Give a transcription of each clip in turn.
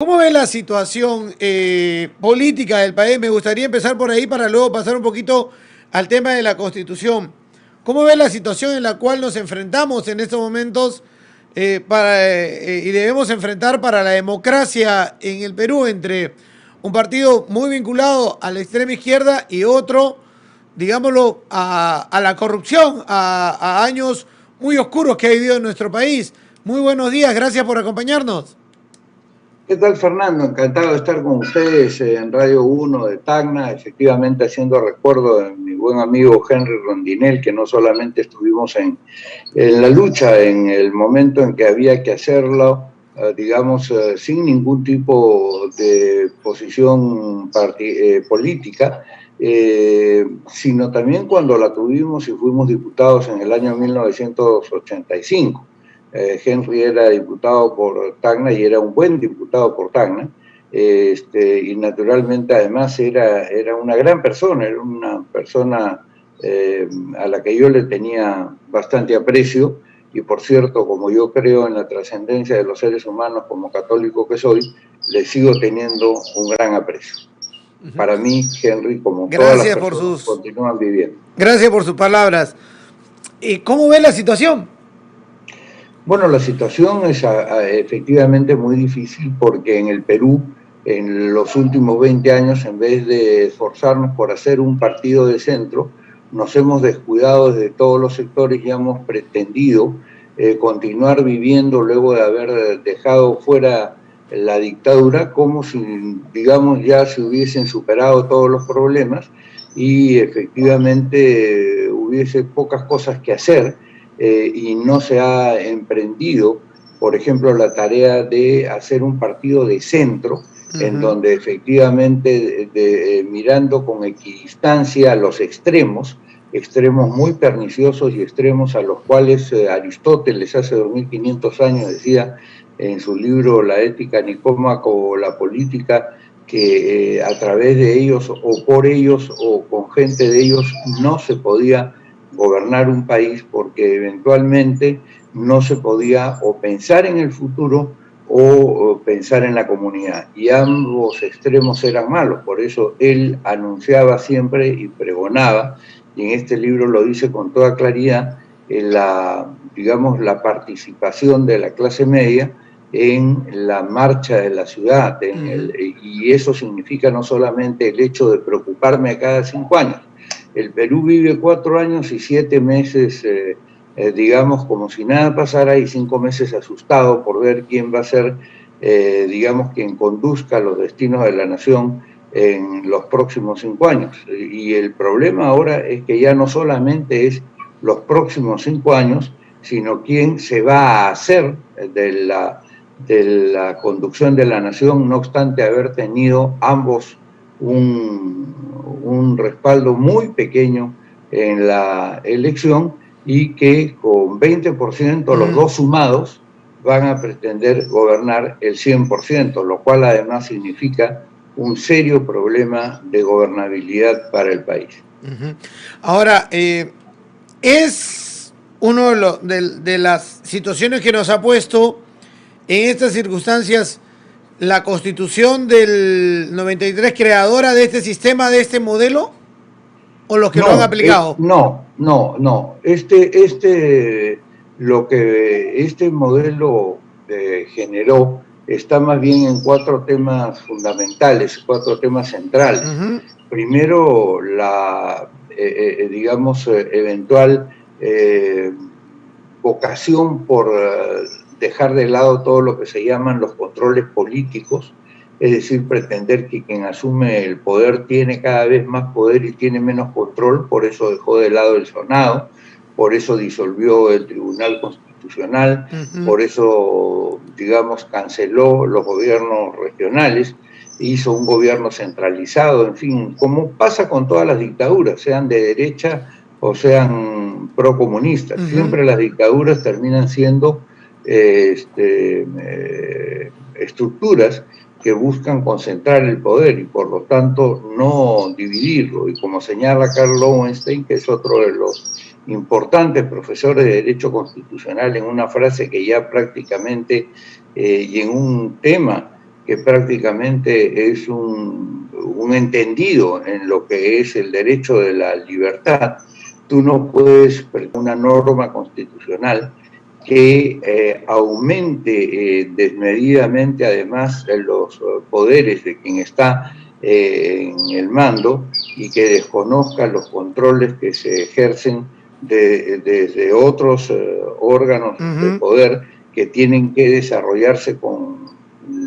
¿Cómo ves la situación política del país? Me gustaría empezar por ahí para luego pasar un poquito al tema de la Constitución. ¿Cómo ves la situación en la cual nos enfrentamos en estos momentos y debemos enfrentar para la democracia en el Perú entre un partido muy vinculado a la extrema izquierda y otro, digámoslo, a la corrupción, a años muy oscuros que ha vivido en nuestro país? Muy buenos días, gracias por acompañarnos. ¿Qué tal, Fernando? Encantado de estar con ustedes en Radio Uno de Tacna, efectivamente haciendo recuerdo de mi buen amigo Henry Rondinel, que no solamente estuvimos en la lucha en el momento en que había que hacerlo, digamos, sin ningún tipo de posición política, sino también cuando la tuvimos y fuimos diputados en el año 1985. Henry era diputado por Tacna y era un buen diputado por Tacna, y naturalmente además era una gran persona, era una persona a la que yo le tenía bastante aprecio, y por cierto, como yo creo en la trascendencia de los seres humanos como católico que soy, le sigo teniendo un gran aprecio. Para mí, Henry, como todas las Gracias por personas, sus, continúan viviendo. gracias por sus palabras. ¿Y cómo ve la situación? Bueno, la situación es efectivamente muy difícil porque en el Perú, en los últimos 20 años, en vez de esforzarnos por hacer un partido de centro, nos hemos descuidado desde todos los sectores y hemos pretendido continuar viviendo luego de haber dejado fuera la dictadura como si, digamos, ya se hubiesen superado todos los problemas y efectivamente hubiese pocas cosas que hacer. Y no se ha emprendido, por ejemplo, la tarea de hacer un partido de centro, en donde efectivamente, mirando con equidistancia a los extremos muy perniciosos y extremos a los cuales Aristóteles hace 2500 años decía en su libro La ética nicómaco o la política, que a través de ellos o por ellos o con gente de ellos no se podía gobernar un país, porque eventualmente no se podía o pensar en el futuro o pensar en la comunidad, y ambos extremos eran malos. Por eso él anunciaba siempre y pregonaba, y en este libro lo dice con toda claridad, digamos, la participación de la clase media en la marcha de la ciudad, y eso significa no solamente el hecho de preocuparme a cada 5 años. El Perú vive 4 años y 7 meses, digamos, como si nada pasara, y 5 meses asustado por ver quién va a ser, digamos, quien conduzca los destinos de la nación en los próximos 5 años. Y el problema ahora es que ya no solamente es los próximos 5 años, sino quién se va a hacer de la conducción de la nación, no obstante haber tenido ambos un respaldo muy pequeño en la elección, y que con 20% los dos sumados van a pretender gobernar el 100%, lo cual además significa un serio problema de gobernabilidad para el país. Ahora, es uno de las situaciones que nos ha puesto en estas circunstancias la Constitución del 93 creadora de este sistema, de este modelo, o los que lo han aplicado. No. Lo que este modelo generó está más bien en 4 temas fundamentales, 4 temas centrales. Primero, la, digamos, eventual vocación por dejar de lado todo lo que se llaman los controles políticos, es decir, pretender que quien asume el poder tiene cada vez más poder y tiene menos control. Por eso dejó de lado el Senado, por eso disolvió el Tribunal Constitucional, por eso, digamos, canceló los gobiernos regionales, hizo un gobierno centralizado, en fin, como pasa con todas las dictaduras, sean de derecha o sean procomunistas. Siempre las dictaduras terminan siendo estructuras que buscan concentrar el poder y por lo tanto no dividirlo. Y como señala Karl Lowenstein, que es otro de los importantes profesores de Derecho Constitucional, en una frase que ya prácticamente y en un tema que prácticamente es un entendido en lo que es el derecho de la libertad, tú no puedes, una norma constitucional que aumente desmedidamente además los poderes de quien está en el mando y que desconozca los controles que se ejercen desde otros órganos de poder que tienen que desarrollarse con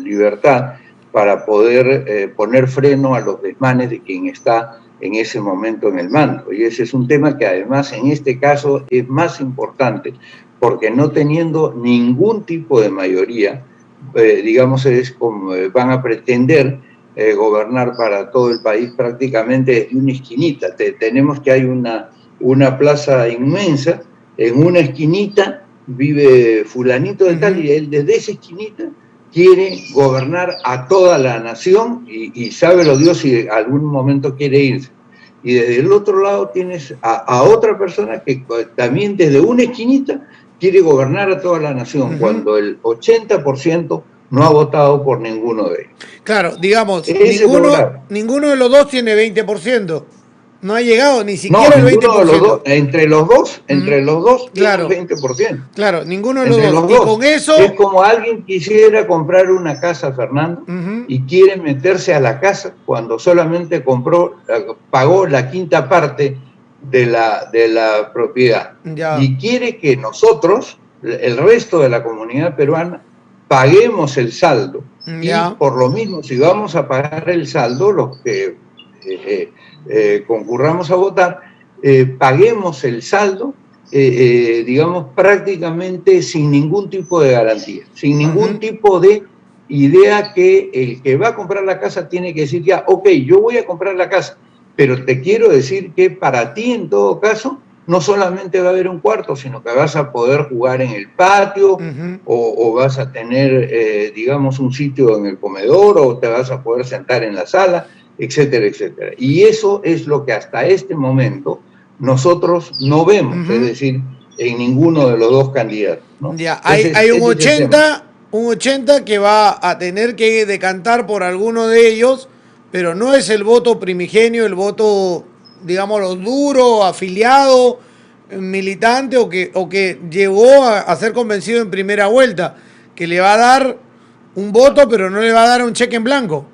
libertad para poder poner freno a los desmanes de quien está en ese momento en el mando. Y ese es un tema que además en este caso es más importante, porque no teniendo ningún tipo de mayoría, digamos, es como van a pretender gobernar para todo el país prácticamente desde una esquinita. Tenemos que hay una plaza inmensa, en una esquinita vive fulanito de tal, y él desde esa esquinita quiere gobernar a toda la nación y sabe lo Dios si algún momento quiere irse. Y desde el otro lado tienes a otra persona que también desde una esquinita quiere gobernar a toda la nación, cuando el 80% no ha votado por ninguno de ellos. Claro, digamos, ninguno de los dos tiene 20%. No ha llegado ni siquiera el 20%. Entre los dos, claro, tiene el 20%. Claro, ninguno de los dos. Y con eso... Es como alguien quisiera comprar una casa, Fernando, y quiere meterse a la casa cuando solamente pagó la quinta parte de la propiedad. Ya. Y quiere que nosotros, el resto de la comunidad peruana, paguemos el saldo. Ya. Y por lo mismo, si vamos a pagar el saldo, los que concurramos a votar, paguemos el saldo, digamos, prácticamente sin ningún tipo de garantía, sin ningún tipo de idea que el que va a comprar la casa tiene que decir ya, ok, yo voy a comprar la casa, pero te quiero decir que para ti, en todo caso, no solamente va a haber un cuarto, sino que vas a poder jugar en el patio, o vas a tener, digamos, un sitio en el comedor, o te vas a poder sentar en la sala, etcétera, etcétera. Y eso es lo que hasta este momento nosotros no vemos, es decir, en ninguno de los dos candidatos, ¿no? Ya, hay un 80 que va a tener que decantar por alguno de ellos, pero no es el voto primigenio, el voto, digámoslo, duro, afiliado, militante, o que llegó a ser convencido en primera vuelta, que le va a dar un voto, pero no le va a dar un cheque en blanco.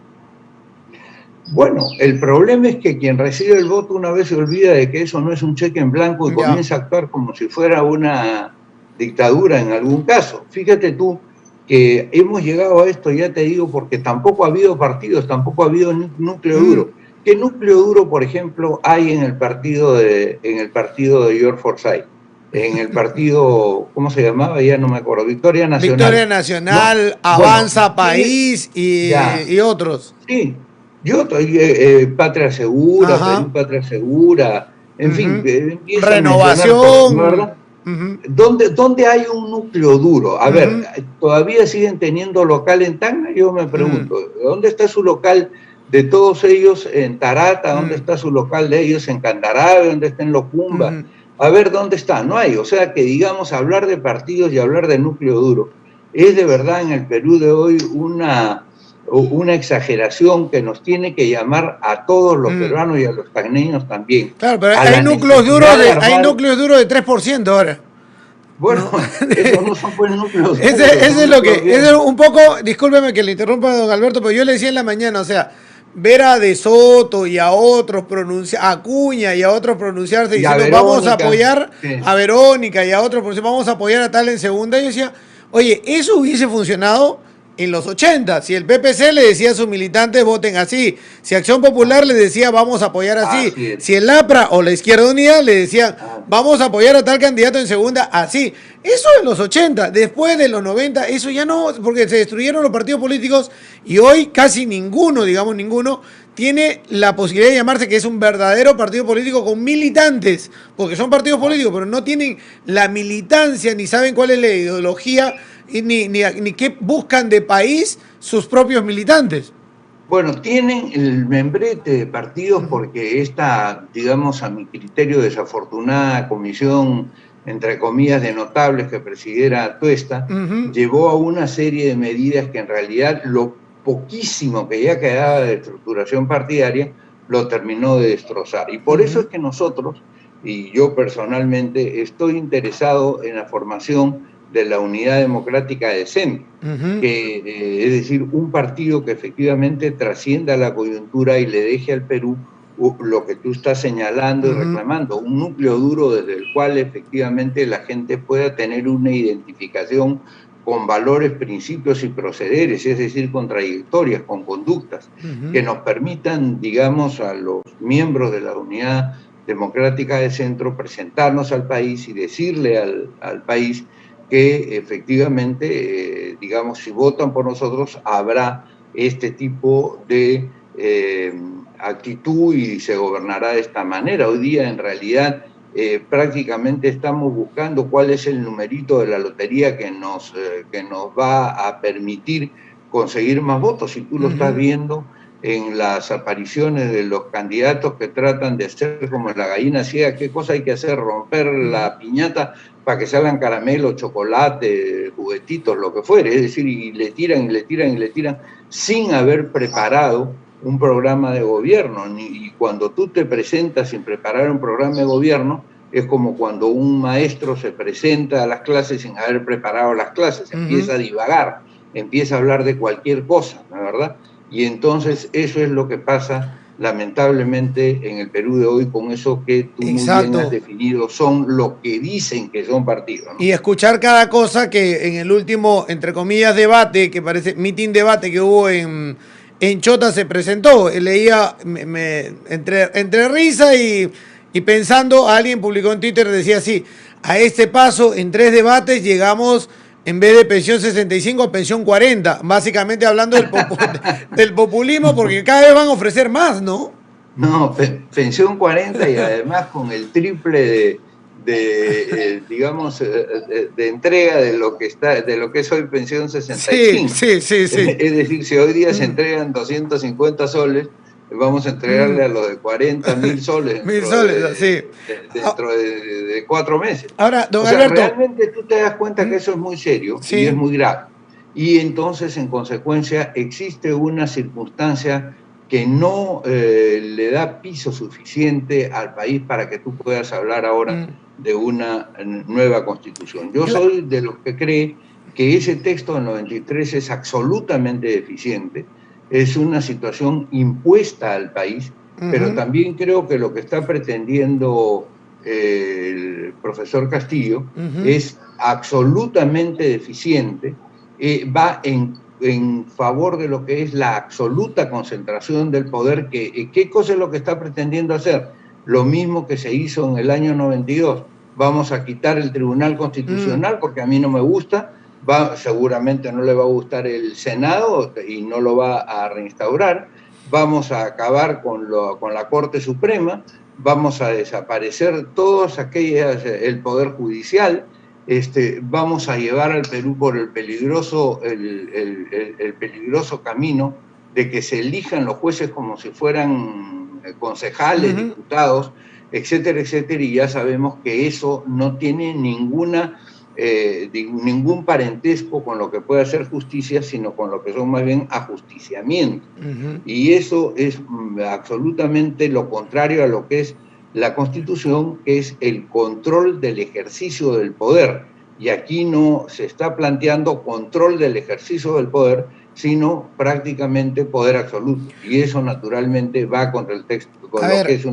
Bueno, el problema es que quien recibe el voto una vez se olvida de que eso no es un cheque en blanco y comienza a actuar como si fuera una dictadura en algún caso. Fíjate tú que hemos llegado a esto, ya te digo, porque tampoco ha habido partidos, tampoco ha habido núcleo duro. ¿Qué núcleo duro, por ejemplo, hay en el partido de George Forsyth? En el partido, ¿cómo se llamaba? Ya no me acuerdo, Victoria Nacional. Victoria Nacional, no, Avanza País y otros. Sí. Patria Segura, Perú Patria Segura, en fin. Renovación. ¿Verdad? ¿Dónde hay un núcleo duro? A ver, ¿todavía siguen teniendo local en Tacna? Yo me pregunto, ¿dónde está su local de todos ellos en Tarata? ¿Dónde está su local de ellos en Candarave? ¿Dónde está en Locumba? A ver, ¿dónde está? No hay. O sea que, digamos, hablar de partidos y hablar de núcleo duro es de verdad en el Perú de hoy una exageración que nos tiene que llamar a todos los peruanos y a los tacneños también. Claro, pero hay núcleos duros de 3% ahora. Bueno, esos no son buenos núcleos. Ese es lo que, es un poco, discúlpeme que le interrumpa, don Alberto, pero yo le decía en la mañana, o sea, ver a De Soto y a otros a Acuña y a otros pronunciarse diciendo vamos a apoyar a Verónica y a otros vamos a apoyar a tal en segunda, yo decía, oye, eso hubiese funcionado en los 80, si el PPC le decía a sus militantes voten así, si Acción Popular le decía vamos a apoyar así, si el APRA o la Izquierda Unida le decían vamos a apoyar a tal candidato en segunda así, eso en los 80, después de los 90, eso ya no, porque se destruyeron los partidos políticos y hoy casi ninguno tiene la posibilidad de llamarse que es un verdadero partido político con militantes, porque son partidos políticos, pero no tienen la militancia ni saben cuál es la ideología ni qué buscan de país sus propios militantes. Bueno, tienen el membrete de partidos porque esta, digamos, a mi criterio, desafortunada comisión, entre comillas, de notables que presidiera Tuesta, llevó a una serie de medidas que en realidad poquísimo que ya quedaba de estructuración partidaria, lo terminó de destrozar. Y por eso es que nosotros, y yo personalmente, estoy interesado en la formación de la Unidad Democrática de Centro, que es decir, un partido que efectivamente trascienda la coyuntura y le deje al Perú lo que tú estás señalando y reclamando, un núcleo duro desde el cual efectivamente la gente pueda tener una identificación con valores, principios y procederes, es decir, con trayectorias, con conductas, que nos permitan, digamos, a los miembros de la Unidad Democrática de Centro presentarnos al país y decirle al país que efectivamente, digamos, si votan por nosotros, habrá este tipo de actitud y se gobernará de esta manera. Hoy día, en realidad, prácticamente estamos buscando cuál es el numerito de la lotería que nos va a permitir conseguir más votos. Si tú lo estás viendo en las apariciones de los candidatos que tratan de hacer como la gallina ciega, ¿qué cosa hay que hacer? Romper la piñata para que salgan caramelos, chocolate, juguetitos, lo que fuere. Es decir, y le tiran, y le tiran, y le tiran, sin haber preparado un programa de gobierno. Y cuando tú te presentas sin preparar un programa de gobierno, es como cuando un maestro se presenta a las clases sin haber preparado las clases, empieza a divagar, empieza a hablar de cualquier cosa, ¿no es verdad? Y entonces eso es lo que pasa lamentablemente en el Perú de hoy con eso que tú muy bien has definido, son lo que dicen que son partidos, ¿no? Y escuchar cada cosa que en el último, entre comillas, debate, que parece meeting debate que hubo en Chota se presentó. Leía entre risa y pensando, alguien publicó en Twitter, decía así: a este paso, en 3 debates llegamos, en vez de pensión 65 a pensión 40, básicamente hablando del populismo, porque cada vez van a ofrecer más, ¿no? No, pensión 40 y además con el triple digamos, de entrega de lo que es hoy pensión 65. Sí. Es decir, si hoy día se entregan 250 soles, vamos a entregarle a los de 40.000 soles dentro de 4 meses. Ahora, don Alberto, realmente tú te das cuenta que eso es muy serio y es muy grave. Y entonces, en consecuencia, existe una circunstancia que no le da piso suficiente al país para que tú puedas hablar ahora de una nueva constitución. Yo soy de los que cree que ese texto del 93 es absolutamente deficiente, es una situación impuesta al país, pero también creo que lo que está pretendiendo el profesor Castillo es absolutamente deficiente, va en favor de lo que es la absoluta concentración del poder. ¿Qué cosa es lo que está pretendiendo hacer? Lo mismo que se hizo en el año 92. Vamos a quitar el Tribunal Constitucional porque a mí no me gusta, seguramente no le va a gustar el Senado y no lo va a reinstaurar. Vamos a acabar con la Corte Suprema, vamos a desaparecer todos el Poder Judicial. Vamos a llevar al Perú por el peligroso camino de que se elijan los jueces como si fueran concejales, diputados, etcétera, etcétera, y ya sabemos que eso no tiene ningún parentesco con lo que puede ser justicia, sino con lo que son más bien ajusticiamientos. Y eso es absolutamente lo contrario a lo que es la Constitución, que es el control del ejercicio del poder. Y aquí no se está planteando control del ejercicio del poder, sino prácticamente poder absoluto. Y eso naturalmente va contra el texto.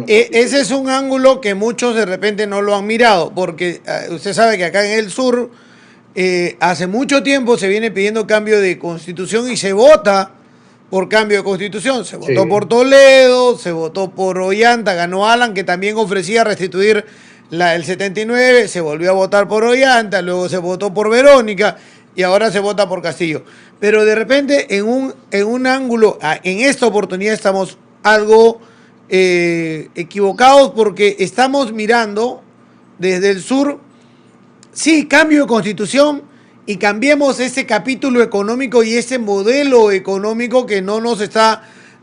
Ese es un ángulo que muchos de repente no lo han mirado, porque usted sabe que acá en el sur hace mucho tiempo se viene pidiendo cambio de constitución y se vota por cambio de constitución. Se votó por Toledo, se votó por Ollanta, ganó Alan, que también ofrecía restituir el 79, se volvió a votar por Ollanta, luego se votó por Verónica y ahora se vota por Castillo. Pero de repente en un ángulo, en esta oportunidad estamos algo equivocados, porque estamos mirando desde el sur, sí, cambio de constitución, y cambiemos ese capítulo económico y ese modelo económico que no nos está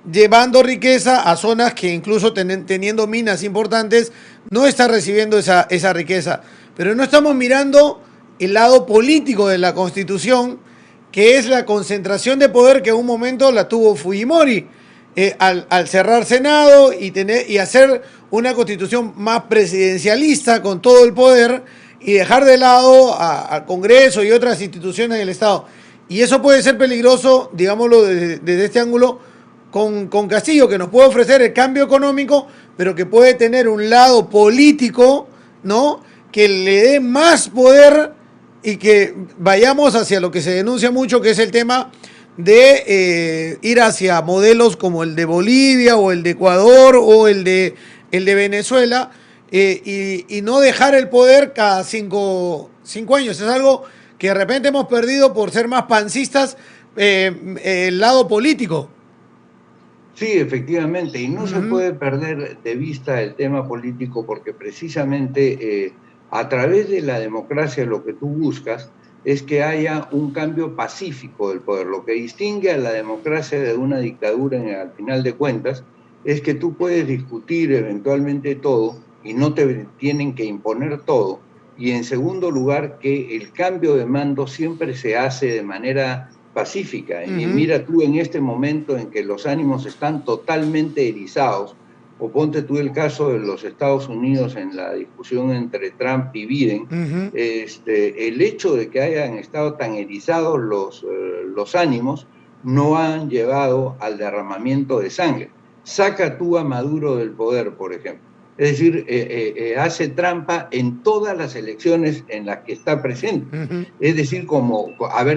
llevando riqueza a zonas que incluso teniendo minas importantes no está recibiendo esa riqueza. Pero no estamos mirando el lado político de la Constitución, que es la concentración de poder que en un momento la tuvo Fujimori, al cerrar Senado y hacer una constitución más presidencialista con todo el poder y dejar de lado al Congreso y otras instituciones del Estado. Y eso puede ser peligroso, digámoslo desde este ángulo, con Castillo, que nos puede ofrecer el cambio económico, pero que puede tener un lado político, ¿no?, que le dé más poder y que vayamos hacia lo que se denuncia mucho, que es el tema de ir hacia modelos como el de Bolivia o el de Ecuador o el de Venezuela, y no dejar el poder cada cinco años. Es algo que de repente hemos perdido por ser más pancistas, el lado político. Sí, efectivamente, y no se puede perder de vista el tema político porque precisamente a través de la democracia lo que tú buscas es que haya un cambio pacífico del poder. Lo que distingue a la democracia de una dictadura, al final de cuentas, es que tú puedes discutir eventualmente todo y no te tienen que imponer todo. Y en segundo lugar, que el cambio de mando siempre se hace de manera pacífica. Y mira tú en este momento en que los ánimos están totalmente erizados, o ponte tú el caso de los Estados Unidos en la discusión entre Trump y Biden, el hecho de que hayan estado tan erizados los ánimos no han llevado al derramamiento de sangre. Saca tú a Maduro del poder, por ejemplo. Es decir, hace trampa en todas las elecciones en las que está presente. Es decir,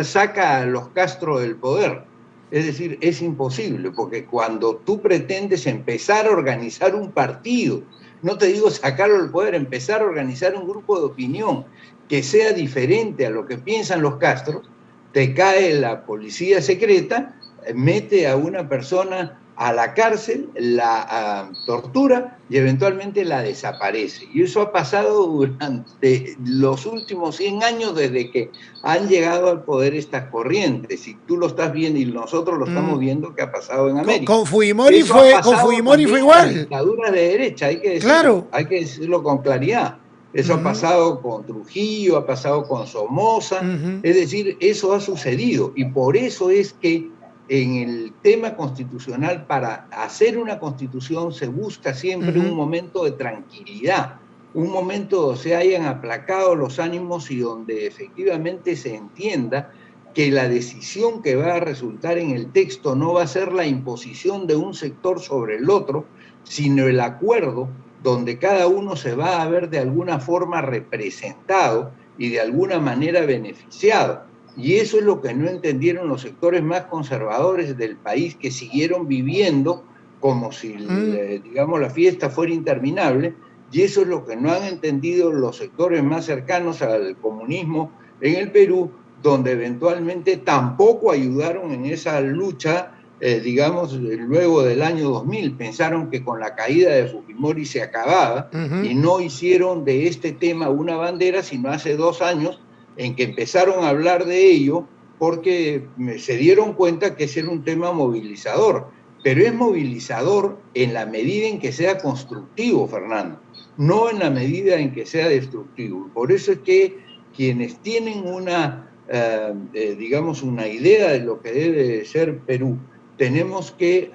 saca a los Castro del poder. Es decir, es imposible, porque cuando tú pretendes empezar a organizar un partido, no te digo sacarlo del poder, empezar a organizar un grupo de opinión que sea diferente a lo que piensan los Castros, te cae la policía secreta, mete a una persona a la cárcel, la tortura y eventualmente la desaparece. Y eso ha pasado durante los últimos 100 años desde que han llegado al poder estas corrientes. Y tú lo estás viendo y nosotros lo estamos viendo que ha pasado en América. Con Fujimori fue igual. Dictadura de derecha, hay que decirlo con claridad. Eso ha pasado con Trujillo, ha pasado con Somoza. Es decir, eso ha sucedido. Y por eso es que en el tema constitucional, para hacer una constitución se busca siempre un momento de tranquilidad, un momento donde se hayan aplacado los ánimos y donde efectivamente se entienda que la decisión que va a resultar en el texto no va a ser la imposición de un sector sobre el otro, sino el acuerdo donde cada uno se va a ver de alguna forma representado y de alguna manera beneficiado. Y eso es lo que no entendieron los sectores más conservadores del país, que siguieron viviendo como si, digamos, la fiesta fuera interminable, y eso es lo que no han entendido los sectores más cercanos al comunismo en el Perú, donde eventualmente tampoco ayudaron en esa lucha, digamos, luego del año 2000. Pensaron que con la caída de Fujimori se acababa, y no hicieron de este tema una bandera, sino hace 2 años, en que empezaron a hablar de ello porque se dieron cuenta que ese era un tema movilizador, pero es movilizador en la medida en que sea constructivo, Fernando, no en la medida en que sea destructivo. Por eso es que quienes tienen una idea de lo que debe ser Perú, tenemos que,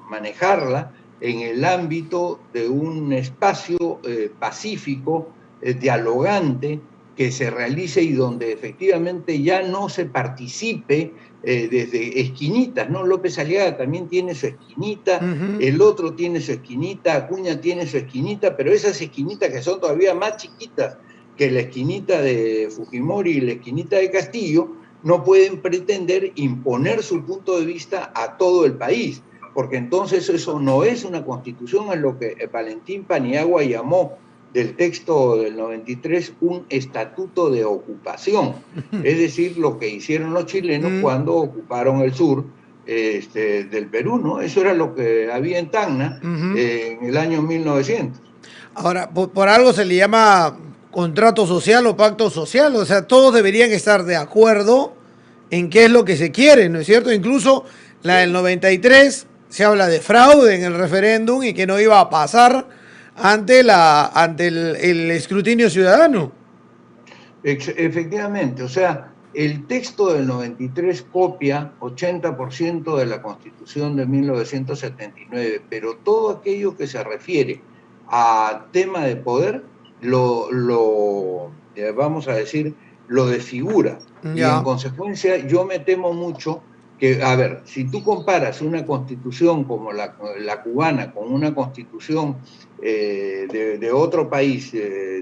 manejarla en el ámbito de un espacio pacífico, dialogante, que se realice y donde efectivamente ya no se participe desde esquinitas, ¿no? López Aliaga también tiene su esquinita, el otro tiene su esquinita, Acuña tiene su esquinita, pero esas esquinitas que son todavía más chiquitas que la esquinita de Fujimori y la esquinita de Castillo, no pueden pretender imponer su punto de vista a todo el país, porque entonces eso no es una constitución, es lo que Valentín Paniagua llamó del texto del 93 un estatuto de ocupación, es decir, lo que hicieron los chilenos cuando ocuparon el sur del Perú, ¿no? Eso era lo que había en Tacna en el año 1900. Ahora, por algo se le llama contrato social o pacto social, o sea, todos deberían estar de acuerdo en qué es lo que se quiere, ¿no es cierto? Incluso la del 93 se habla de fraude en el referéndum y que no iba a pasar ante el escrutinio ciudadano. Efectivamente, o sea, el texto del 93 copia 80% de la Constitución de 1979, pero todo aquello que se refiere a tema de poder vamos a decir, lo desfigura. Y en Ya. consecuencia yo me temo mucho que, a ver, si tú comparas una constitución como la cubana con una constitución de otro país,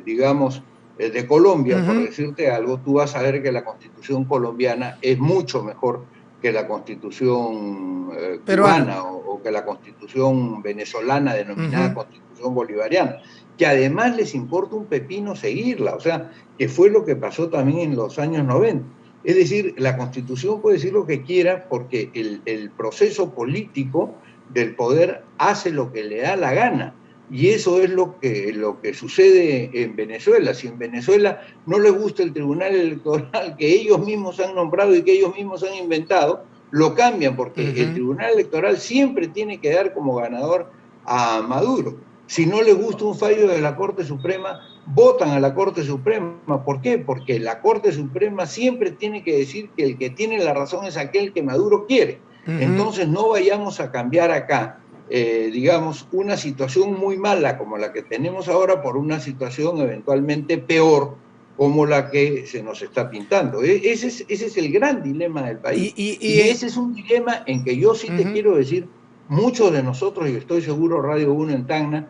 digamos, de Colombia, por Ujú. decirte algo, tú vas a ver que la constitución colombiana es mucho mejor que la constitución Peruana. cubana o que la constitución venezolana denominada Ujú. constitución bolivariana, que además les importa un pepino seguirla, o sea, que fue lo que pasó también en los años 90. Es decir, la constitución puede decir lo que quiera porque el proceso político del poder hace lo que le da la gana. Y eso es lo que sucede en Venezuela. Si en Venezuela no les gusta el tribunal electoral que ellos mismos han nombrado y que ellos mismos han inventado, lo cambian porque el Ujú. tribunal electoral siempre tiene que dar como ganador a Maduro. Si no les gusta un fallo de la Corte Suprema, votan a la Corte Suprema. ¿Por qué? Porque la Corte Suprema siempre tiene que decir que el que tiene la razón es aquel que Maduro quiere. Ujú. Entonces no vayamos a cambiar acá digamos, una situación muy mala como la que tenemos ahora por una situación eventualmente peor como la que se nos está pintando. Ese es el gran dilema del Y, país. y, y Y en- ese es un dilema en que yo sí te Ujú. quiero decir, muchos de nosotros, y estoy seguro Radio 1 en Tacna,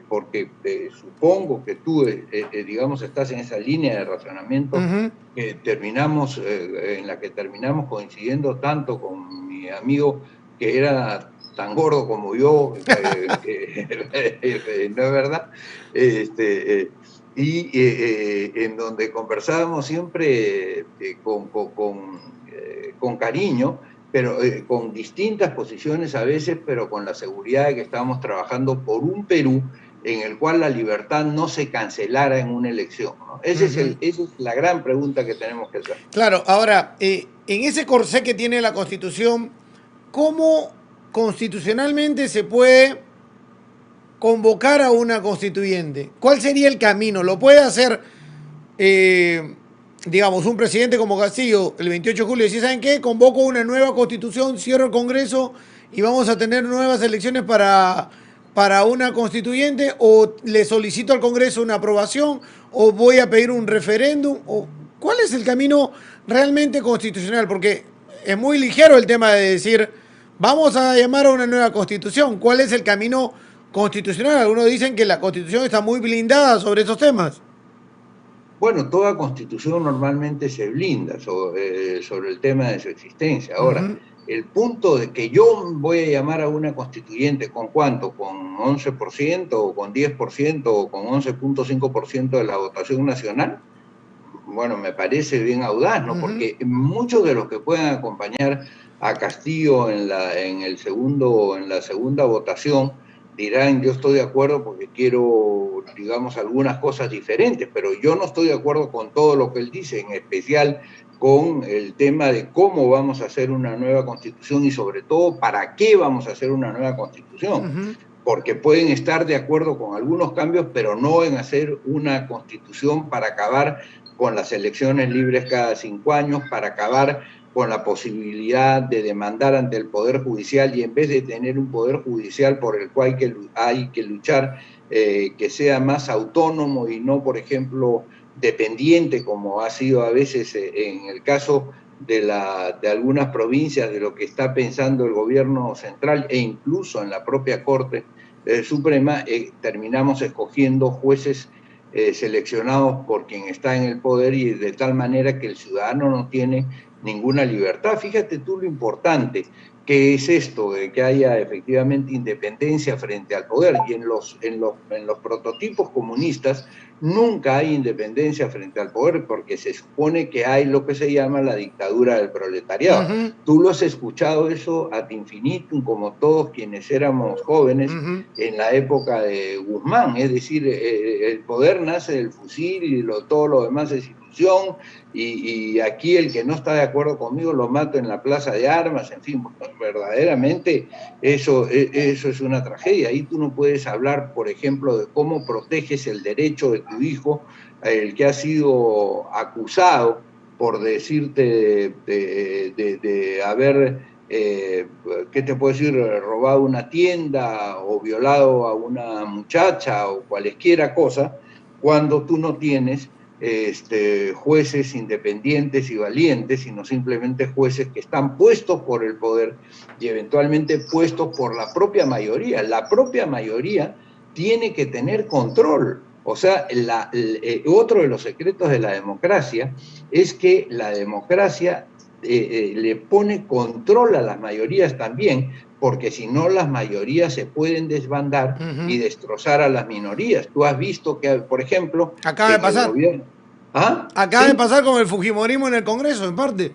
porque supongo que tú, digamos, estás en esa línea de razonamiento Ujú. que terminamos, en la que terminamos coincidiendo tanto con mi amigo que era tan gordo como yo, no es verdad, en donde conversábamos siempre con cariño, pero con distintas posiciones a veces, pero con la seguridad de que estábamos trabajando por un Perú en el cual la libertad no se cancelara en una elección, ¿no? Ujú. Esa es la gran pregunta que tenemos que hacer. Claro, ahora, en ese corsé que tiene la Constitución, ¿cómo constitucionalmente se puede convocar a una constituyente? ¿Cuál sería el camino? ¿Lo puede hacer, eh, digamos, un presidente como Castillo el 28 de julio y decir, ¿saben qué? Convoco una nueva constitución, cierro el Congreso y vamos a tener nuevas elecciones para una constituyente? ¿O le solicito al Congreso una aprobación? ¿O voy a pedir un referéndum? ¿O cuál es el camino realmente constitucional? Porque es muy ligero el tema de decir, vamos a llamar a una nueva constitución. ¿Cuál es el camino constitucional? Algunos dicen que la constitución está muy blindada sobre esos temas. Bueno, toda constitución normalmente se blinda sobre el tema de su existencia. Ahora, Ujú. el punto de que yo voy a llamar a una constituyente, ¿con cuánto? ¿Con 11% o con 10% o con 11,5% de la votación nacional? Bueno, me parece bien audaz, ¿no? Ujú. Porque muchos de los que puedan acompañar a Castillo en la segunda votación dirán, yo estoy de acuerdo porque quiero, digamos, algunas cosas diferentes, pero yo no estoy de acuerdo con todo lo que él dice, en especial con el tema de cómo vamos a hacer una nueva constitución y sobre todo para qué vamos a hacer una nueva constitución, Ujú. porque pueden estar de acuerdo con algunos cambios, pero no en hacer una constitución para acabar con las elecciones libres cada 5 años, para acabar con la posibilidad de demandar ante el Poder Judicial y en vez de tener un Poder Judicial por el cual hay que luchar, que sea más autónomo y no, por ejemplo, dependiente, como ha sido a veces en el caso de algunas provincias, de lo que está pensando el gobierno central e incluso en la propia Corte Suprema, terminamos escogiendo jueces seleccionados por quien está en el poder y de tal manera que el ciudadano no tiene ninguna libertad. Fíjate tú lo importante que es esto de que haya efectivamente independencia frente al poder y en los prototipos comunistas nunca hay independencia frente al poder porque se supone que hay lo que se llama la dictadura del proletariado. Ujú. Tú lo has escuchado eso ad infinitum, como todos quienes éramos jóvenes Ujú. en la época de Guzmán, es decir, el poder nace del fusil y todo lo demás es ilusión, y aquí el que no está de acuerdo conmigo lo mato en la plaza de armas, en fin, verdaderamente eso es una tragedia. Ahí tú no puedes hablar, por ejemplo, de cómo proteges el derecho de tu hijo el que ha sido acusado por decirte de haber, ¿qué te puedo decir?, robado una tienda o violado a una muchacha o cualesquiera cosa, cuando tú no tienes jueces independientes y valientes, sino simplemente jueces que están puestos por el poder y eventualmente puestos por la propia mayoría. La propia mayoría tiene que tener control. O sea, otro de los secretos de la democracia es que la democracia le pone control a las mayorías también, porque si no las mayorías se pueden desbandar y destrozar a las minorías. Tú has visto que, por ejemplo... Acaba de pasar. ¿Ah? Acaba de pasar con el fujimorismo en el Congreso, en parte.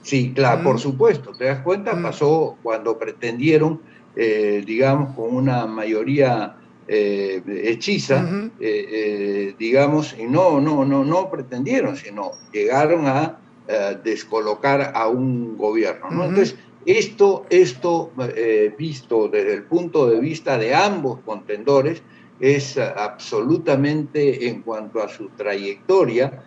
Sí, claro, por supuesto. ¿Te das cuenta? Pasó cuando pretendieron, digamos, con una mayoría hechiza, digamos, y no pretendieron, sino llegaron a descolocar a un gobierno, ¿no? Entonces, esto visto desde el punto de vista de ambos contendores, es absolutamente, en cuanto a su trayectoria,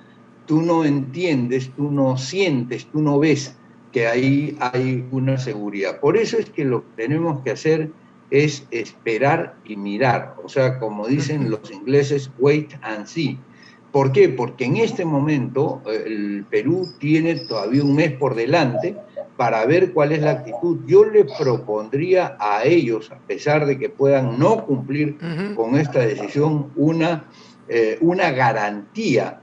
tú no entiendes, tú no sientes, tú no ves que ahí hay una seguridad. Por eso es que lo que tenemos que hacer es esperar y mirar. O sea, como dicen los ingleses, wait and see. ¿Por qué? Porque en este momento el Perú tiene todavía un mes por delante para ver cuál es la actitud. Yo le propondría a ellos, a pesar de que puedan no cumplir con esta decisión, una garantía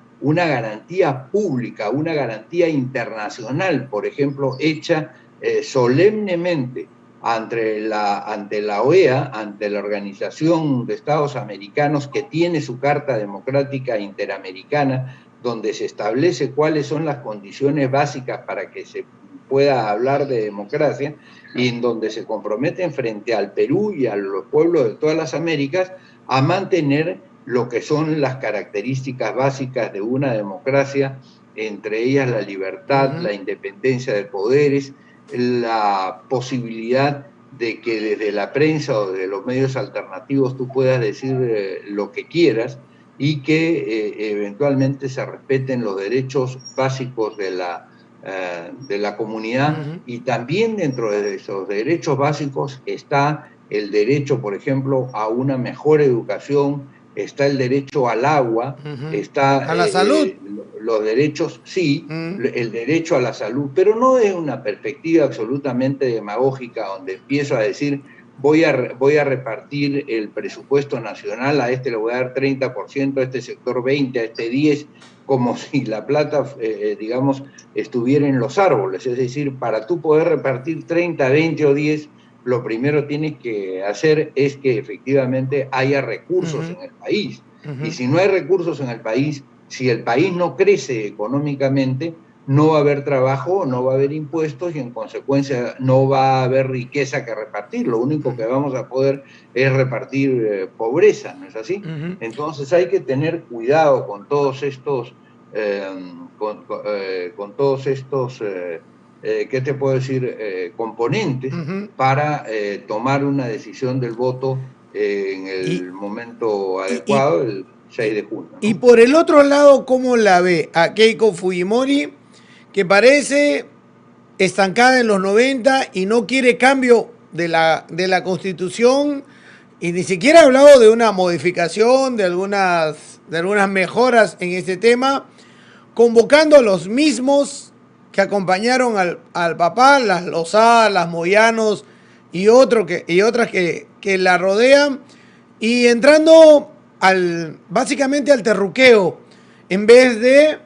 pública, una garantía internacional, por ejemplo, hecha solemnemente ante la OEA, ante la Organización de Estados Americanos, que tiene su Carta Democrática Interamericana, donde se establece cuáles son las condiciones básicas para que se pueda hablar de democracia, y en donde se comprometen frente al Perú y a los pueblos de todas las Américas a mantener lo que son las características básicas de una democracia, entre ellas la libertad, la independencia de poderes, la posibilidad de que desde la prensa o de los medios alternativos tú puedas decir lo que quieras, y que eventualmente se respeten los derechos básicos de la comunidad. Y también dentro de esos derechos básicos está el derecho, por ejemplo, a una mejor educación, está el derecho al agua, está a la salud, los derechos, sí, el derecho a la salud, pero no es una perspectiva absolutamente demagógica donde empiezo a decir voy a repartir el presupuesto nacional, a este le voy a dar 30%, a este sector 20%, a este 10%, como si la plata, digamos, estuviera en los árboles. Es decir, para tú poder repartir 30, 20 o 10, lo primero tienes que hacer es que efectivamente haya recursos en el país. Y si no hay recursos en el país, si el país no crece económicamente, no va a haber trabajo, no va a haber impuestos y en consecuencia no va a haber riqueza que repartir. Lo único que vamos a poder es repartir pobreza, ¿no es así? Entonces hay que tener cuidado con todos estos, ¿qué te puedo decir?, componentes para tomar una decisión del voto en el momento adecuado, el 6 de junio, ¿no? Y por el otro lado, ¿cómo la ve a Keiko Fujimori, que parece estancada en los 90 y no quiere cambio de la Constitución, y ni siquiera ha hablado de una modificación, de algunas mejoras en este tema, convocando a los mismos que acompañaron al papá, las Lozada, las Moyanos y otras que la rodean, y entrando básicamente al terruqueo, en vez de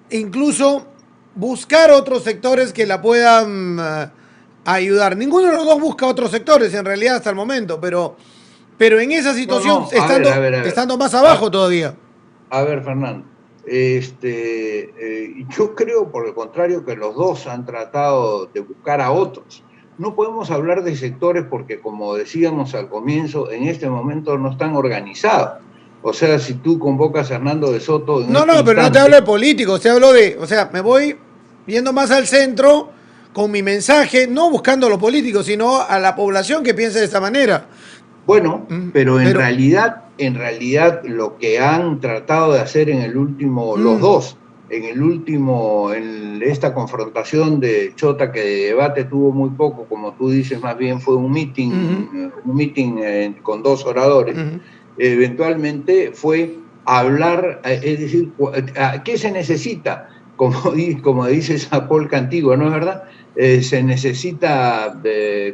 incluso buscar otros sectores que la puedan ayudar? Ninguno de los dos busca otros sectores en realidad hasta el momento, pero en esa situación, estando más abajo todavía. A ver, Fernando, yo creo, por el contrario, que los dos han tratado de buscar a otros. No podemos hablar de sectores porque, como decíamos al comienzo, en este momento no están organizados. O sea, si tú convocas a Hernando de Soto... Pero no te hablo de políticos, te hablo me voy yendo más al centro con mi mensaje, no buscando a los políticos, sino a la población que piense de esta manera. Bueno, pero Pero, en realidad lo que han tratado de hacer en el último, los dos, en esta confrontación de Chota, que de debate tuvo muy poco, como tú dices, más bien fue un meeting con dos oradores, eventualmente fue hablar, es decir, ¿qué se necesita? Como dice Paul Cantigua, ¿no es verdad? Se necesita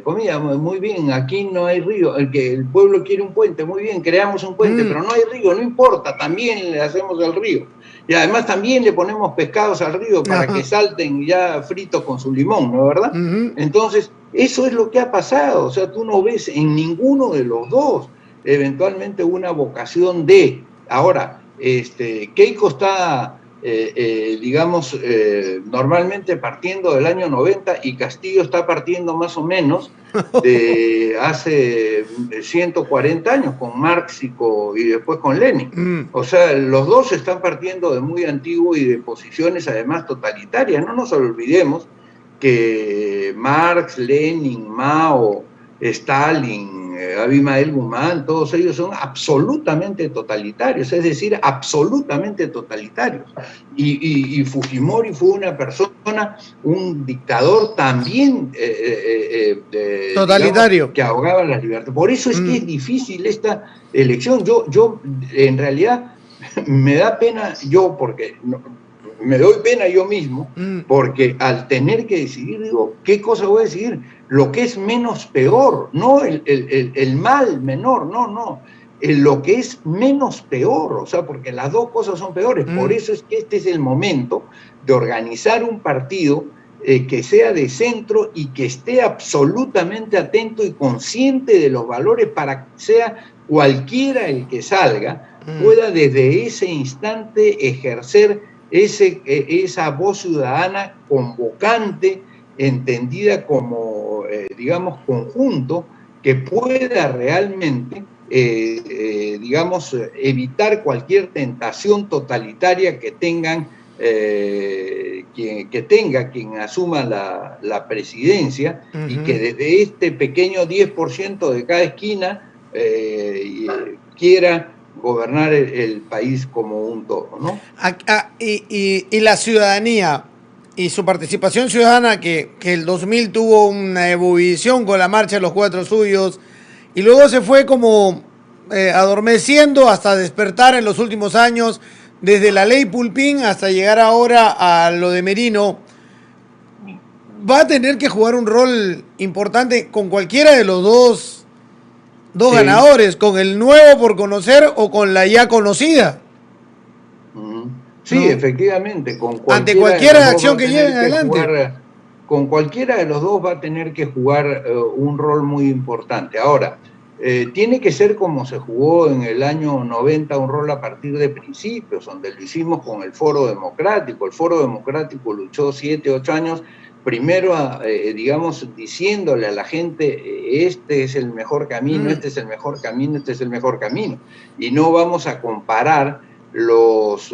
comida, muy bien, aquí no hay río, el pueblo quiere un puente, muy bien, creamos un puente, pero no hay río, no importa, también le hacemos el río. Y además también le ponemos pescados al río para que salten ya fritos con su limón, ¿no es verdad? Entonces, eso es lo que ha pasado, o sea, tú no ves en ninguno de los dos eventualmente una vocación de... Ahora, Keiko está... digamos, normalmente partiendo del año 90 y Castillo está partiendo más o menos de hace 140 años con Marx y después con Lenin. O sea, los dos están partiendo de muy antiguo y de posiciones además totalitarias. No nos olvidemos que Marx, Lenin, Mao, Stalin, Abimael Guzmán, todos ellos son absolutamente totalitarios, es decir, absolutamente totalitarios. Y Fujimori fue una persona, un dictador también totalitario. Digamos, que ahogaba las libertades. Por eso es que es difícil esta elección. Yo en realidad me da pena porque... me doy pena yo mismo, porque al tener que decidir, digo, ¿qué cosa voy a decidir? Lo que es menos peor, no el mal menor, no, lo que es menos peor, o sea, porque las dos cosas son peores. Por eso es que este es el momento de organizar un partido que sea de centro y que esté absolutamente atento y consciente de los valores para que sea cualquiera el que salga, pueda desde ese instante ejercer esa voz ciudadana convocante, entendida como, digamos, conjunto, que pueda realmente, digamos, evitar cualquier tentación totalitaria que tengan, quien asuma la presidencia, y que desde este pequeño 10% de cada esquina quiera gobernar el país como un todo, ¿no? Y la ciudadanía y su participación ciudadana, que el 2000 tuvo una ebullición con la marcha de los Cuatro Suyos, y luego se fue como adormeciendo hasta despertar en los últimos años, desde la ley Pulpín hasta llegar ahora a lo de Merino. Va a tener que jugar un rol importante con cualquiera de los dos ganadores, con el nuevo por conocer o con la ya conocida. Sí, ¿no? Efectivamente, ante cualquier acción que lleven adelante. Con cualquiera de los dos va a tener que jugar un rol muy importante. Ahora, tiene que ser como se jugó en el año 90, un rol a partir de principios, donde lo hicimos con el Foro Democrático. El Foro Democrático luchó 7, 8 años, primero, digamos, diciéndole a la gente, este es el mejor camino, este es el mejor camino, este es el mejor camino. Y no vamos a comparar los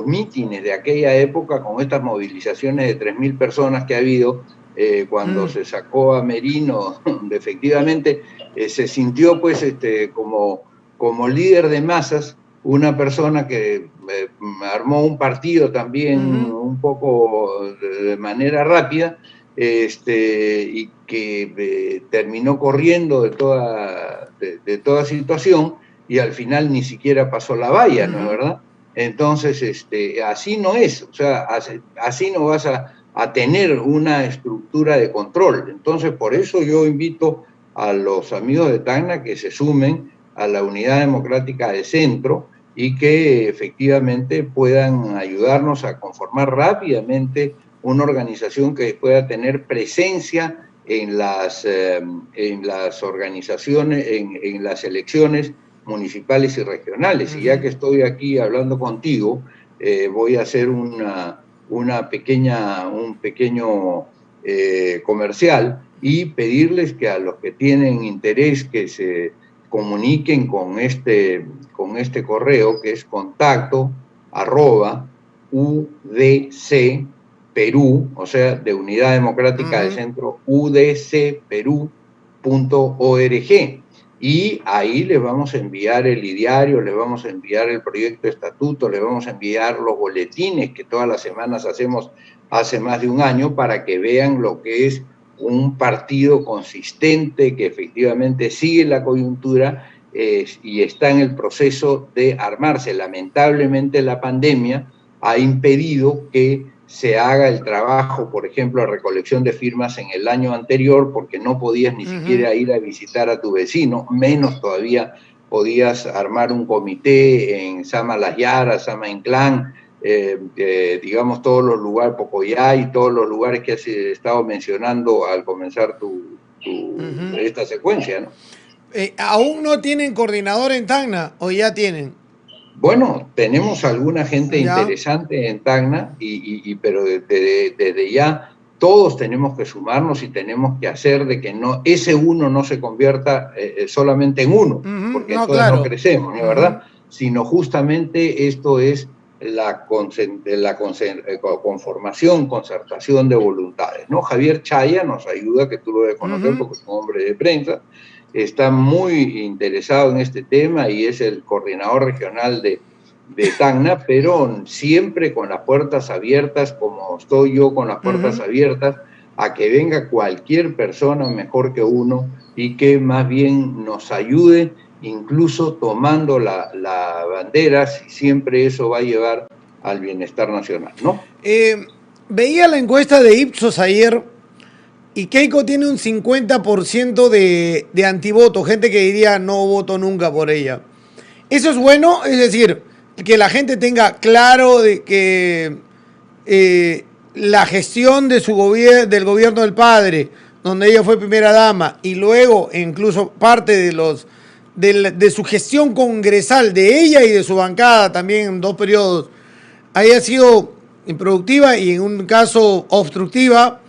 mítines de aquella época con estas movilizaciones de 3.000 personas que ha habido cuando se sacó a Merino, donde efectivamente se sintió pues como líder de masas, una persona que armó un partido también un poco de manera rápida, y que terminó corriendo de toda situación, y al final ni siquiera pasó la valla, ¿no es verdad? Entonces, así no es, o sea, así no vas a tener una estructura de control. Entonces, por eso yo invito a los amigos de Tacna que se sumen a la Unidad Democrática de Centro y que efectivamente puedan ayudarnos a conformar rápidamente una organización que pueda tener presencia en las organizaciones, en las elecciones municipales y regionales. Y ya que estoy aquí hablando contigo, voy a hacer un pequeño comercial y pedirles que a los que tienen interés que se comuniquen con este correo, que es contacto@UDC Perú, o sea, de Unidad Democrática del Centro, udcperú.org. y ahí les vamos a enviar el ideario, les vamos a enviar el proyecto de estatuto, les vamos a enviar los boletines que todas las semanas hacemos hace más de un año para que vean lo que es un partido consistente que efectivamente sigue la coyuntura y está en el proceso de armarse. Lamentablemente la pandemia ha impedido que se haga el trabajo, por ejemplo, de recolección de firmas en el año anterior, porque no podías ni siquiera ir a visitar a tu vecino, menos todavía podías armar un comité en Sama Las Yaras, Sama Inclán, digamos todos los lugares, Pocoyay, todos los lugares que has estado mencionando al comenzar esta secuencia, ¿no? ¿Aún no tienen coordinador en Tacna o ya tienen? Bueno, tenemos alguna gente interesante en Tacna, pero desde ya todos tenemos que sumarnos y tenemos que hacer de que ese uno no se convierta solamente en uno, porque entonces no crecemos, ¿no es verdad? Sino justamente esto es la conformación, concertación de voluntades, ¿no? Javier Chaya nos ayuda, que tú lo debes conocer porque es un hombre de prensa, está muy interesado en este tema y es el coordinador regional de Tacna, pero siempre con las puertas abiertas, como estoy yo con las puertas abiertas, a que venga cualquier persona mejor que uno y que más bien nos ayude, incluso tomando la bandera, si siempre eso va a llevar al bienestar nacional, ¿no? Veía la encuesta de Ipsos ayer y Keiko tiene un 50% de antivoto, gente que diría no voto nunca por ella. ¿Eso es bueno? Es decir, que la gente tenga claro de que la gestión de del gobierno del padre, donde ella fue primera dama, y luego incluso parte de su gestión congresal, de ella y de su bancada también en 2 periodos, haya sido improductiva y en un caso obstructiva,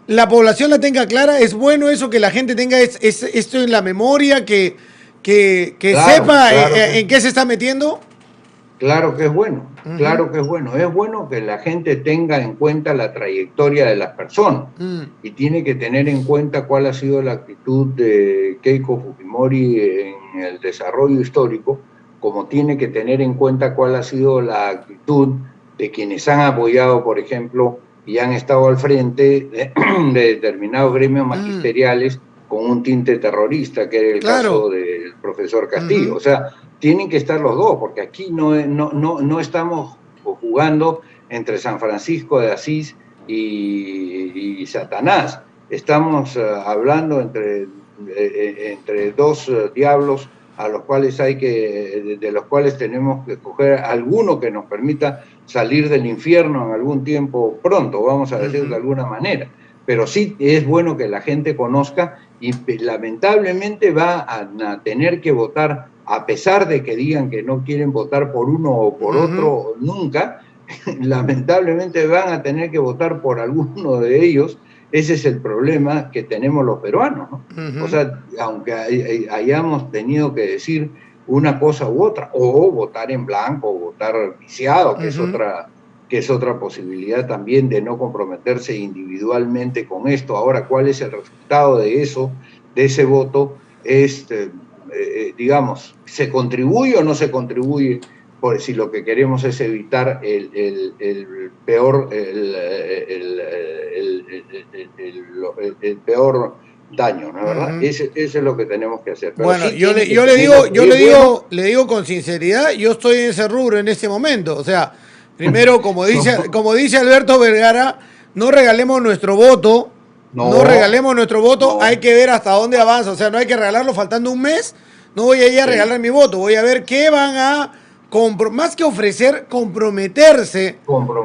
la población la tenga clara. ¿Es bueno eso que la gente tenga esto en la memoria, que claro, sepa en qué se está metiendo? Claro que es bueno, claro que es bueno. Es bueno que la gente tenga en cuenta la trayectoria de las personas y tiene que tener en cuenta cuál ha sido la actitud de Keiko Fujimori en el desarrollo histórico, como tiene que tener en cuenta cuál ha sido la actitud de quienes han apoyado, por ejemplo, y han estado al frente de determinados gremios magisteriales con un tinte terrorista, que era el caso del profesor Castillo. O sea, tienen que estar los dos, porque aquí no estamos jugando entre San Francisco de Asís y Satanás. Estamos hablando entre 2 diablos a los cuales de los cuales tenemos que escoger alguno que nos permita salir del infierno en algún tiempo pronto, vamos a decir de alguna manera. Pero sí es bueno que la gente conozca y lamentablemente va a tener que votar, a pesar de que digan que no quieren votar por uno o por otro nunca, lamentablemente van a tener que votar por alguno de ellos. Ese es el problema que tenemos los peruanos, ¿no? O sea, aunque hayamos tenido que decir una cosa u otra, o votar en blanco, o votar viciado, que es otra posibilidad también de no comprometerse individualmente con esto. Ahora, ¿cuál es el resultado de eso, de ese voto? Digamos, ¿se contribuye o no se contribuye? Por si lo que queremos es evitar el peor daño, ¿no es verdad? Eso es lo que tenemos que hacer. Pero bueno, sí yo le digo con sinceridad, yo estoy en ese rubro en este momento. O sea, primero, como dice Alberto Vergara, no regalemos nuestro voto. No regalemos nuestro voto, hay que ver hasta dónde avanza. O sea, no hay que regalarlo faltando un mes. No voy a ir a regalar mi voto, voy a ver qué van a... más que ofrecer, comprometerse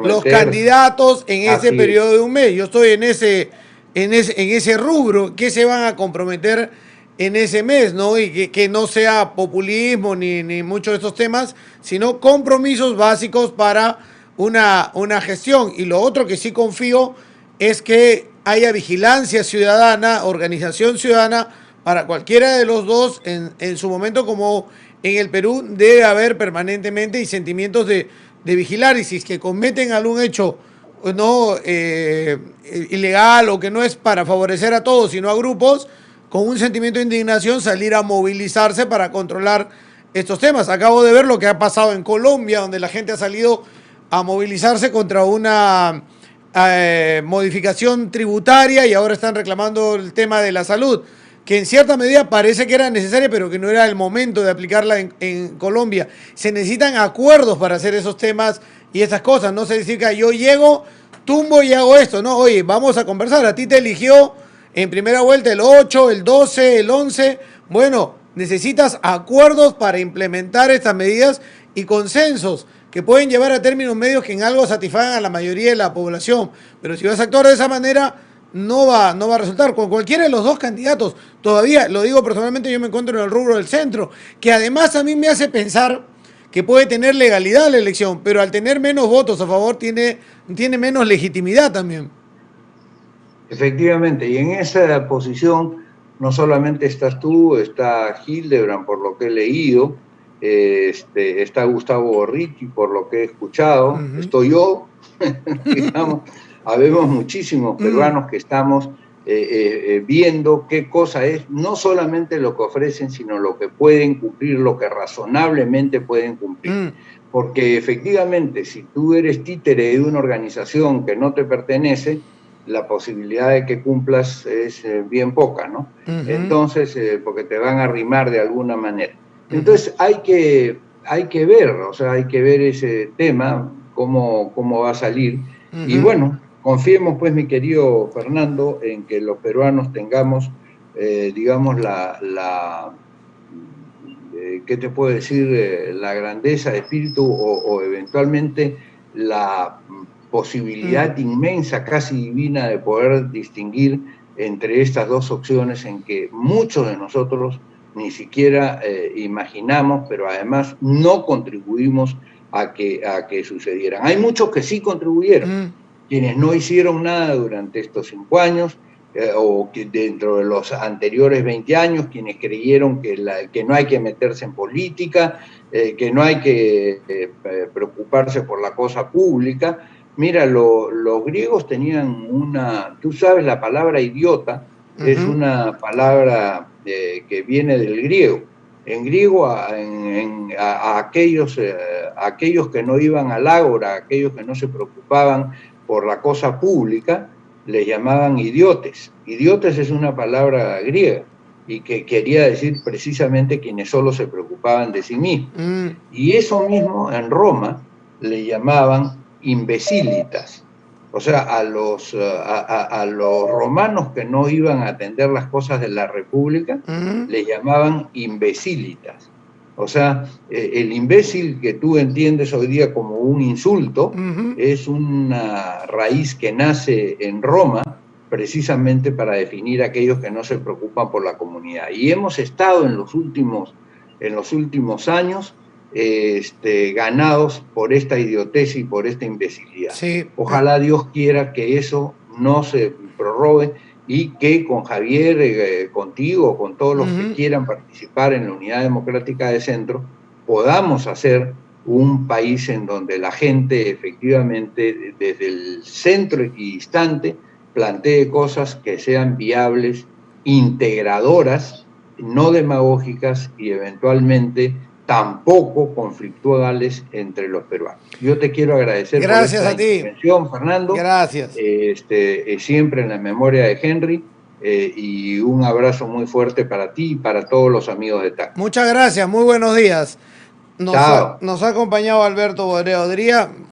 los candidatos en ese periodo de un mes. Yo estoy en ese rubro. ¿Qué se van a comprometer en ese mes, ¿no? Y que no sea populismo ni muchos de estos temas, sino compromisos básicos para una gestión. Y lo otro que sí confío es que haya vigilancia ciudadana, organización ciudadana para cualquiera de los dos en su momento, como en el Perú debe haber permanentemente y sentimientos de vigilar, y si es que cometen algún hecho no ilegal o que no es para favorecer a todos sino a grupos, con un sentimiento de indignación, salir a movilizarse para controlar estos temas. Acabo de ver lo que ha pasado en Colombia, donde la gente ha salido a movilizarse contra una modificación tributaria y ahora están reclamando el tema de la salud, que en cierta medida parece que era necesaria, pero que no era el momento de aplicarla en Colombia. Se necesitan acuerdos para hacer esos temas y esas cosas. No se decir que yo llego, tumbo y hago esto. No, oye, vamos a conversar. A ti te eligió en primera vuelta el 8, el 12, el 11. Bueno, necesitas acuerdos para implementar estas medidas y consensos que pueden llevar a términos medios que en algo satisfagan a la mayoría de la población. Pero si vas a actuar de esa manera, no va a resultar. Con cualquiera de los dos candidatos, todavía, lo digo personalmente, yo me encuentro en el rubro del centro, que además a mí me hace pensar que puede tener legalidad la elección, pero al tener menos votos a favor tiene menos legitimidad también. Efectivamente, y en esa posición no solamente estás tú, está Hildebrand, por lo que he leído, está Gustavo Ricci, por lo que he escuchado, estoy yo, digamos, habemos muchísimos peruanos que estamos viendo qué cosa es, no solamente lo que ofrecen, sino lo que pueden cumplir, lo que razonablemente pueden cumplir. Porque efectivamente, si tú eres títere de una organización que no te pertenece, la posibilidad de que cumplas es bien poca, ¿no? Entonces, porque te van a arrimar de alguna manera. Entonces, hay que ver, o sea, hay que ver ese tema, cómo va a salir. Y bueno, confiemos, pues, mi querido Fernando, en que los peruanos tengamos, digamos, ¿qué te puedo decir? La grandeza de espíritu o eventualmente la posibilidad inmensa, casi divina, de poder distinguir entre estas dos opciones en que muchos de nosotros ni siquiera imaginamos, pero además no contribuimos a que sucedieran. Hay muchos que sí contribuyeron, quienes no hicieron nada durante estos 5 años, o que dentro de los anteriores 20 años, quienes creyeron que no hay que meterse en política, que no hay que preocuparse por la cosa pública. Mira, los griegos tenían tú sabes, la palabra idiota es una palabra que viene del griego. En griego, a aquellos que no iban al ágora, a aquellos que no se preocupaban por la cosa pública, les llamaban idiotes. Idiotes es una palabra griega y que quería decir precisamente quienes solo se preocupaban de sí mismos. Y eso mismo en Roma le llamaban imbecilitas. O sea, a los romanos que no iban a atender las cosas de la república, les llamaban imbecilitas. O sea, el imbécil que tú entiendes hoy día como un insulto, es una raíz que nace en Roma precisamente para definir a aquellos que no se preocupan por la comunidad. Y hemos estado en los últimos años ganados por esta idiotez y por esta imbecilidad. Sí. Ojalá Dios quiera que eso no se prorrogue y que con Javier, contigo, con todos los que quieran participar en la Unidad Democrática de Centro, podamos hacer un país en donde la gente efectivamente desde el centro equidistante plantee cosas que sean viables, integradoras, no demagógicas y eventualmente tampoco conflictuales entre los peruanos. Yo te quiero agradecer por esta intervención, Fernando. Gracias. Siempre en la memoria de Henry, y un abrazo muy fuerte para ti y para todos los amigos de TAC. Muchas gracias, muy buenos días. Nos ha acompañado Alberto Bodrea Odría.